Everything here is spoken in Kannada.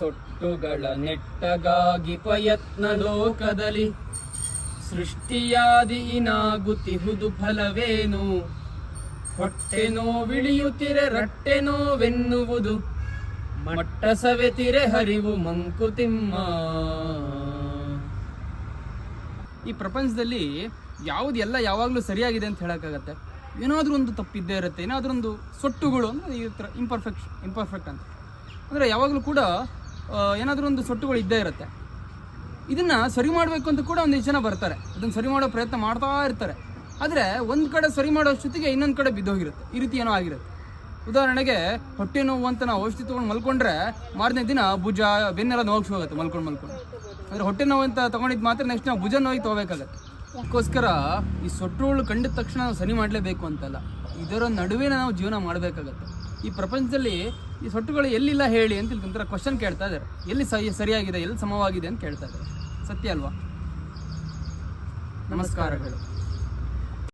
ಸೊಟ್ಟುಗಳ ನೆಟ್ಟಗಾಗಿ ಪ್ರಯತ್ನ ಲೋಕದಲ್ಲಿ ಸೃಷ್ಟಿಯಾದಿ ಇನಾಗುತ್ತಿಹುದು ಫಲವೇನು ಹೊಟ್ಟೆ ನೋವಿಳಿಯುತ್ತಿರೆ ರಟ್ಟೆ ನೋವೆನ್ನುವುದು ಮಟ್ಟ ಸವೆತಿರೆ ಹರಿವು ಮಂಕುತಿಮ್ಮ. ಈ ಪ್ರಪಂಚದಲ್ಲಿ ಯಾವುದೆಲ್ಲ ಯಾವಾಗಲೂ ಸರಿಯಾಗಿದೆ ಅಂತ ಹೇಳೋಕ್ಕಾಗತ್ತೆ? ಏನಾದರೂ ಒಂದು ತಪ್ಪಿದ್ದೇ ಇರುತ್ತೆ, ಏನಾದರೂ ಒಂದು ಸೊಟ್ಟುಗಳು ಅಂದರೆ ಈ ಥರ ಇಂಪರ್ಫೆಕ್ಟ್ ಅಂತ ಅಂದರೆ ಯಾವಾಗಲೂ ಕೂಡ ಏನಾದರೂ ಒಂದು ಸೊಟ್ಟುಗಳು ಇದ್ದೇ ಇರುತ್ತೆ. ಇದನ್ನು ಸರಿ ಮಾಡಬೇಕು ಅಂತ ಕೂಡ ಒಂದಿಷ್ಟು ಜನ ಬರ್ತಾರೆ, ಅದನ್ನು ಸರಿ ಮಾಡೋ ಪ್ರಯತ್ನ ಮಾಡ್ತಾ ಇರ್ತಾರೆ. ಆದರೆ ಒಂದು ಕಡೆ ಸರಿ ಮಾಡೋ ಜೊತೆಗೆ ಇನ್ನೊಂದು ಕಡೆ ಬಿದ್ದೋಗಿರುತ್ತೆ, ಈ ರೀತಿ ಏನೋ ಆಗಿರುತ್ತೆ. ಉದಾಹರಣೆಗೆ ಹೊಟ್ಟೆ ನೋವು ಅಂತ ನಾವು ಔಷಧಿ ತೊಗೊಂಡು ಮಲ್ಕೊಂಡ್ರೆ ಮಾರನೇ ದಿನ ಭುಜ ಬೆನ್ನೆಲ್ಲ ನೋವು ಹೋಗುತ್ತೆ ಮಲ್ಕೊಂಡು. ಅಂದರೆ ಹೊಟ್ಟೆ ನೋವು ಅಂತ ತೊಗೊಂಡಿದ್ದು ಮಾತ್ರ ನೆಕ್ಸ್ಟ್ ನಾವು ಭುಜ ನೋವಿಗೆ ತೊಗೋಬೇಕಾಗತ್ತೆ. ಅದಕ್ಕೋಸ್ಕರ ಈ ಸೊಟ್ಟುಗಳು ಕಂಡಿದ ತಕ್ಷಣ ನಾವು ಸರಿ ಮಾಡಲೇಬೇಕು ಅಂತಲ್ಲ, ಇದರ ನಡುವೆ ನಾವು ಜೀವನ ಮಾಡಬೇಕಾಗತ್ತೆ. ಈ ಪ್ರಪಂಚದಲ್ಲಿ ಈ ಸೊಟ್ಟುಗಳು ಎಲ್ಲಿಲ್ಲ ಹೇಳಿ ಅಂತ ಒಂಥರ ಕ್ವಶನ್ ಕೇಳ್ತಾ ಇದ್ದಾರೆ. ಎಲ್ಲಿ ಸರಿಯಾಗಿದೆ, ಎಲ್ಲಿ ಸಮವಾಗಿದೆ ಅಂತ ಕೇಳ್ತಾ ಇದ್ದಾರೆ. ಸತ್ಯ ಅಲ್ವಾ? ನಮಸ್ಕಾರಗಳು.